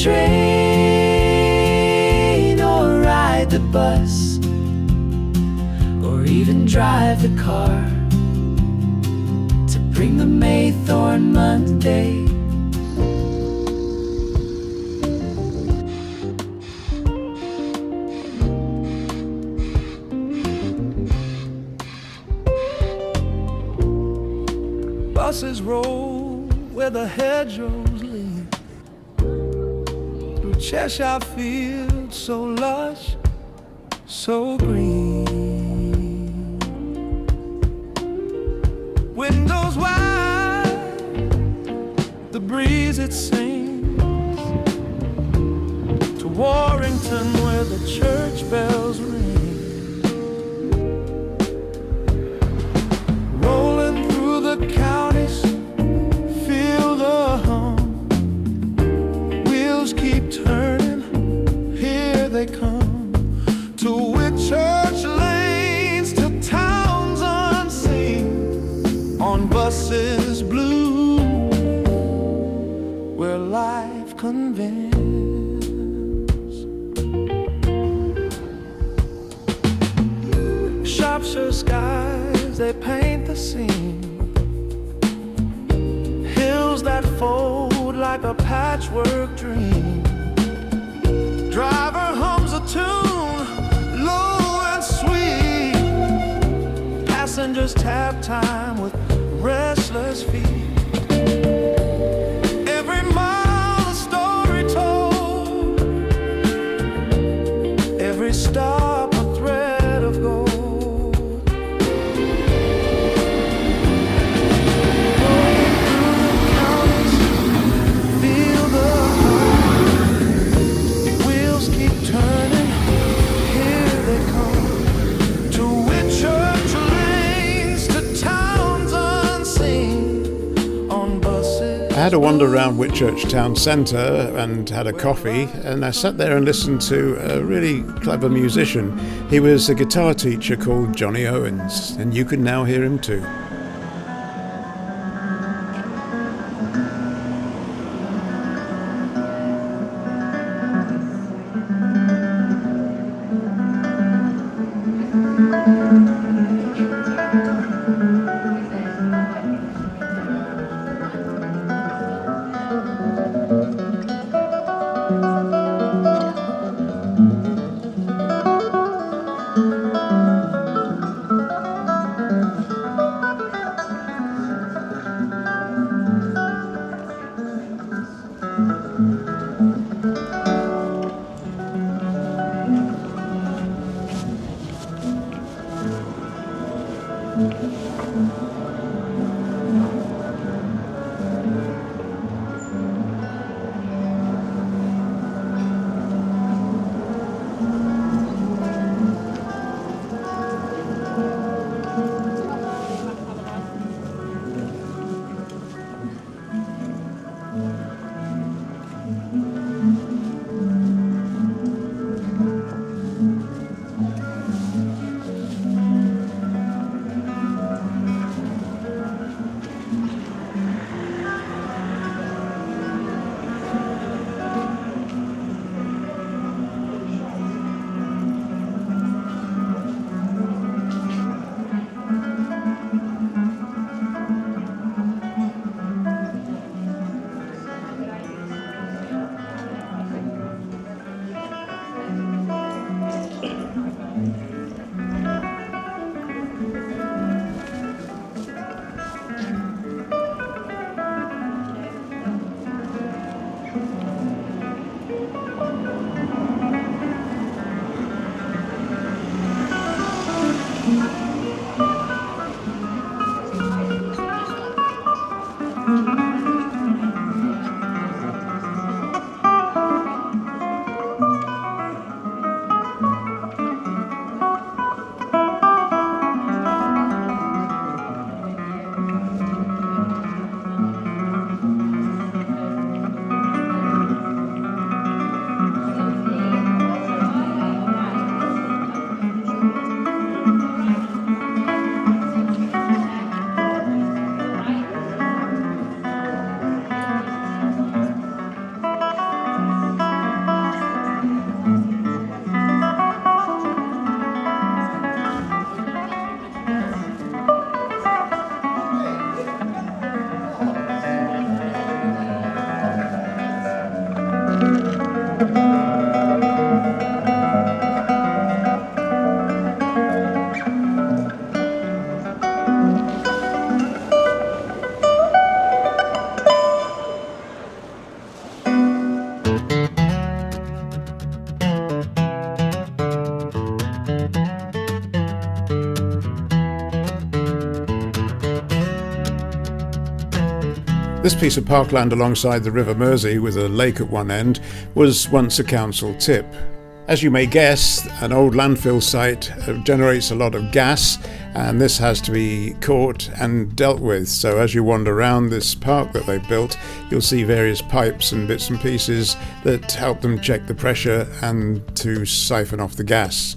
train or ride the bus, or even drive the car to bring the Maythorn Monday. Buses roll where the hedgerows lean, through Cheshire fields so lush, so green. Windows wide, the breeze it sings to Warrington where the church bells ring. Rolling through the counties, feel the hum. Wheels keep turning, here they come to Whitchurch lanes, to towns unseen, on buses blue where life convenes. Shropshire skies, they paint the scene, hills that fold like a patchwork dream. Driver hums a tune, low and sweet. Passengers tap time with restless feet. Every mile a story told, every stop a thread of gold. I had a wander around Whitchurch town centre and had a coffee, and I sat there and listened to a really clever musician. He was a guitar teacher called Johnny Owens, and you can now hear him too. piece of parkland alongside the River Mersey with a lake at one end was once a council tip. As you may guess, an old landfill site generates a lot of gas, and this has to be caught and dealt with. So as you wander around this park that they've built, you'll see various pipes and bits and pieces that help them check the pressure and to siphon off the gas.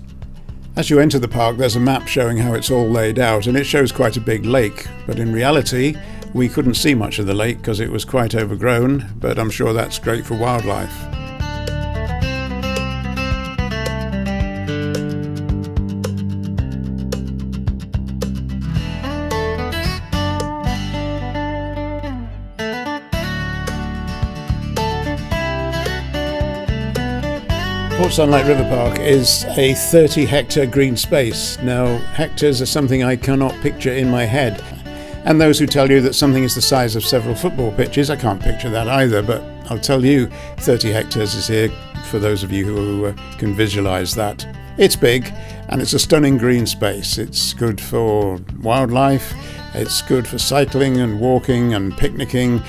As you enter the park, there's a map showing how it's all laid out, and it shows quite a big lake, but in reality we couldn't see much of the lake because it was quite overgrown, but I'm sure that's great for wildlife. Port Sunlight River Park is a 30-hectare green space. Now, hectares are something I cannot picture in my head. And those who tell you that something is the size of several football pitches, I can't picture that either, but I'll tell you 30 hectares is here for those of you who can visualise that. It's big, and it's a stunning green space. It's good for wildlife, it's good for cycling and walking and picnicking,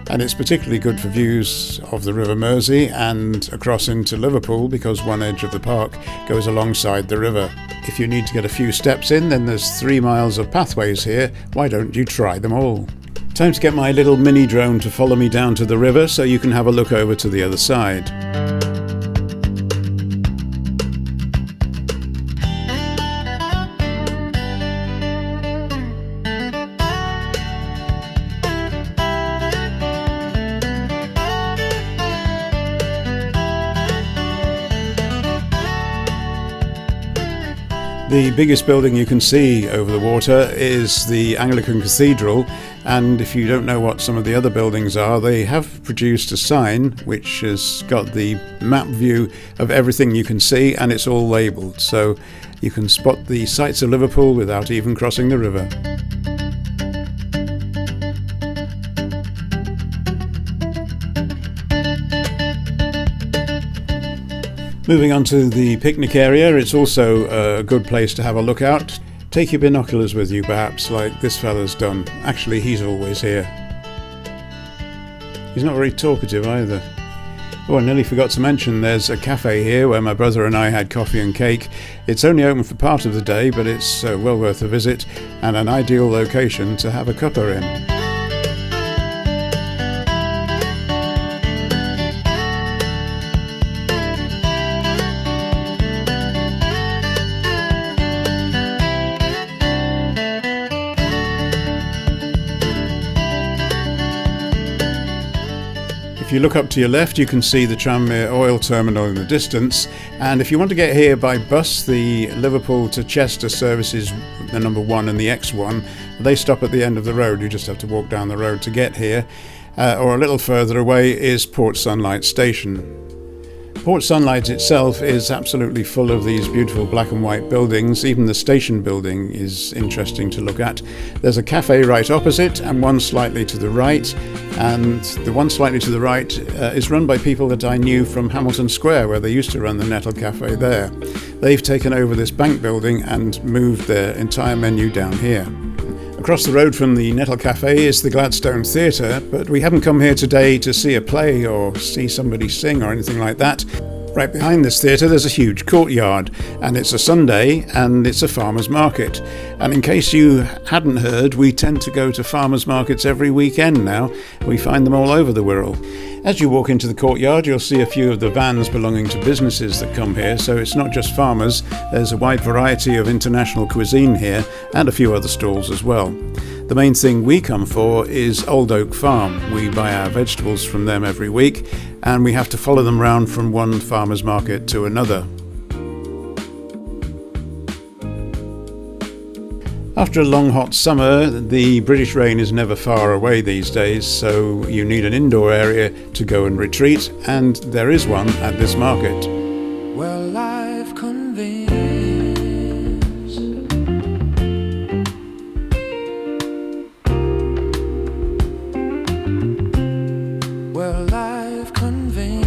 and it's particularly good for views of the River Mersey and across into Liverpool because one edge of the park goes alongside the river. If you need to get a few steps in, then there's 3 miles of pathways here. Why don't you try them all? Time to get my little mini drone to follow me down to the river so you can have a look over to the other side. The biggest building you can see over the water is the Anglican Cathedral, and if you don't know what some of the other buildings are, they have produced a sign which has got the map view of everything you can see, and it's all labelled, so you can spot the sights of Liverpool without even crossing the river. Moving on to the picnic area, it's also a good place to have a look out. Take your binoculars with you perhaps, like this fella's done. Actually, he's always here. He's not very talkative either. Oh, I nearly forgot to mention there's a cafe here where my brother and I had coffee and cake. It's only open for part of the day, but it's well worth a visit and an ideal location to have a cuppa in. If you look up to your left, you can see the Tranmere oil terminal in the distance, and if you want to get here by bus, the Liverpool to Chester services, the number 1 and the X1, they stop at the end of the road. You just have to walk down the road to get here, or a little further away is Port Sunlight Station. Port Sunlight itself is absolutely full of these beautiful black and white buildings. Even the station building is interesting to look at. There's a cafe right opposite and one slightly to the right, and the one slightly to the right is run by people that I knew from Hamilton Square, where they used to run the Nettle Cafe there. They've taken over this bank building and moved their entire menu down here. Across the road from the Nettle Cafe is the Gladstone Theatre, but we haven't come here today to see a play or see somebody sing or anything like that. Right behind this theatre there's a huge courtyard, and it's a Sunday and it's a farmer's market. And in case you hadn't heard, we tend to go to farmer's markets every weekend now. We find them all over the Wirral. As you walk into the courtyard, you'll see a few of the vans belonging to businesses that come here, so it's not just farmers. There's a wide variety of international cuisine here and a few other stalls as well. The main thing we come for is Old Oak Farm. We buy our vegetables from them every week, and we have to follow them round from one farmer's market to another. After a long hot summer, the British rain is never far away these days, so you need an indoor area to go and retreat, and there is one at this market. Well, I've convinced Well, I've convinced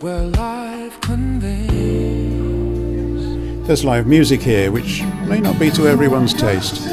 Well, I've convinced There's live music here, which may not be to everyone's taste.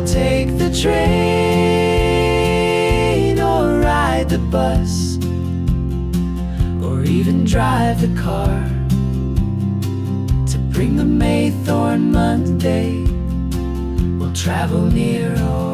Take the train or ride the bus, or even drive the car to bring the Maythorn Monday. We'll travel near or